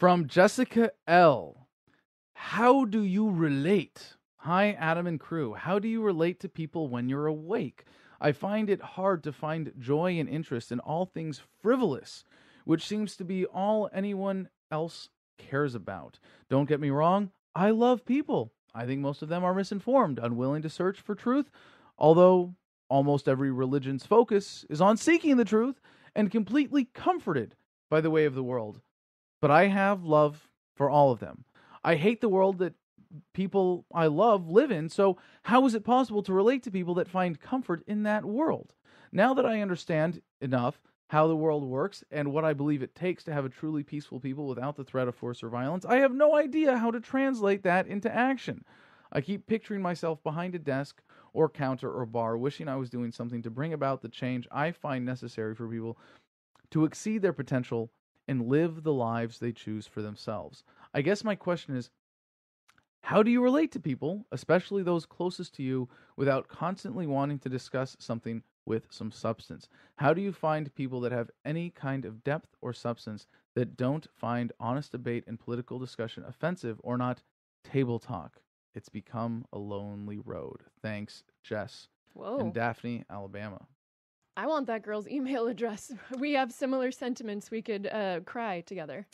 From Jessica L. How do you relate? Hi, Adam and crew. How do you relate to people when you're awake? I find it hard to find joy and interest in all things frivolous, which seems to be all anyone else cares about. Don't get me wrong, I love people. I think most of them are misinformed, unwilling to search for truth, although almost every religion's focus is on seeking the truth, and completely comforted by the way of the world. But I have love for all of them. I hate the world that people I love live in, so how is it possible to relate to people that find comfort in that world? Now that I understand enough how the world works and what I believe it takes to have a truly peaceful people without the threat of force or violence, I have no idea how to translate that into action. I keep picturing myself behind a desk or counter or bar, wishing I was doing something to bring about the change I find necessary for people to exceed their potential and live the lives they choose for themselves. I guess my question is, how do you relate to people, especially those closest to you, without constantly wanting to discuss something with some substance? How do you find people that have any kind of depth or substance that don't find honest debate and political discussion offensive or not table talk? It's become a lonely road. Thanks, Jess. Whoa. In Daphne, Alabama. I want that girl's email address. We have similar sentiments. We could cry together.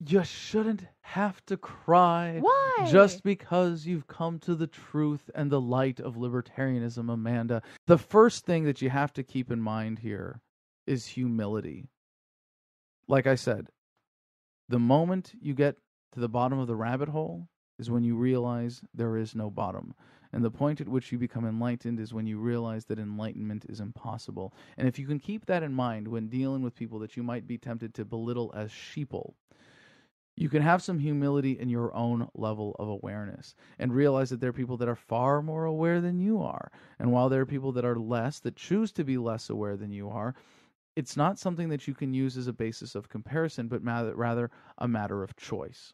You shouldn't have to cry. Why? Just because you've come to the truth and the light of libertarianism, Amanda. The first thing that you have to keep in mind here is humility. Like I said, the moment you get to the bottom of the rabbit hole is when you realize there is no bottom. And the point at which you become enlightened is when you realize that enlightenment is impossible. And if you can keep that in mind when dealing with people that you might be tempted to belittle as sheeple, you can have some humility in your own level of awareness and realize that there are people that are far more aware than you are. And while there are people that are less, that choose to be less aware than you are, it's not something that you can use as a basis of comparison, but rather a matter of choice.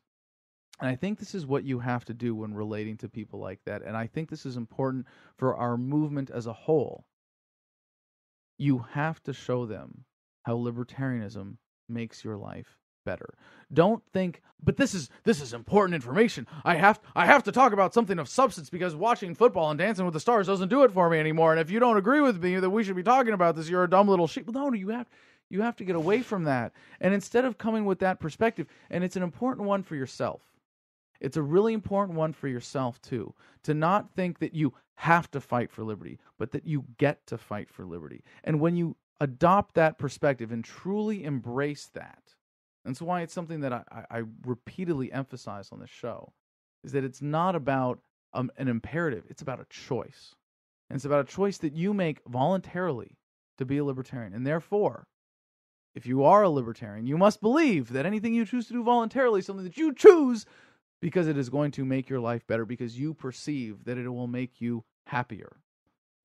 And I think this is what you have to do when relating to people like that. And I think this is important for our movement as a whole. You have to show them how libertarianism makes your life better. Don't think, but this is important information. I have to talk about something of substance because watching football and Dancing with the Stars doesn't do it for me anymore. And if you don't agree with me that we should be talking about this, you're a dumb little sheep. No, you have to get away from that. And instead of coming with that perspective, and it's an important one for yourself. It's a really important one for yourself, too, to not think that you have to fight for liberty, but that you get to fight for liberty. And when you adopt that perspective and truly embrace that, that's why it's something that I repeatedly emphasize on this show, is that it's not about an imperative. It's about a choice. And it's about a choice that you make voluntarily to be a libertarian. And therefore, if you are a libertarian, you must believe that anything you choose to do voluntarily is something that you choose because it is going to make your life better, because you perceive that it will make you happier.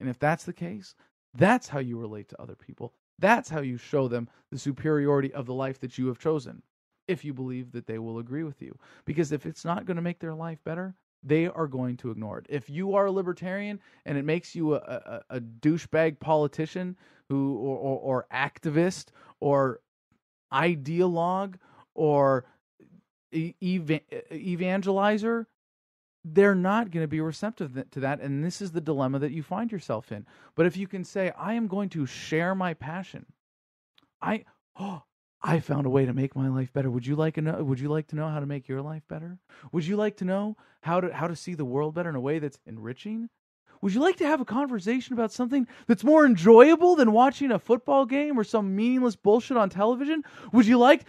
And if that's the case, that's how you relate to other people. That's how you show them the superiority of the life that you have chosen, if you believe that they will agree with you. Because if it's not going to make their life better, they are going to ignore it. If you are a libertarian and it makes you a douchebag politician who or activist or ideologue or evangelizer, they're not going to be receptive to that, and this is the dilemma that you find yourself in. But if you can say, I am going to share my passion. I found a way to make my life better. Would you like to know how to make your life better? Would you like to know how to see the world better in a way that's enriching? Would you like to have a conversation about something that's more enjoyable than watching a football game or some meaningless bullshit on television? Would you like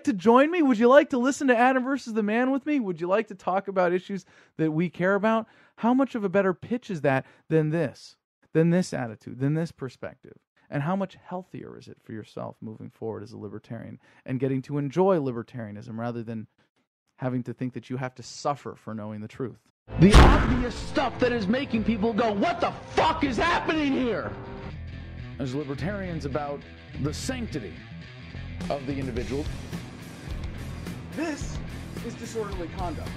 to join me? Would you like to listen to Adam versus the Man with me? Would you like to talk about issues that we care about? How much of a better pitch is that than this attitude, than this perspective? And how much healthier is it for yourself moving forward as a libertarian and getting to enjoy libertarianism rather than having to think that you have to suffer for knowing the truth? The obvious stuff that is making people go, what the fuck is happening here? As libertarians about the sanctity of the individual, this is disorderly conduct.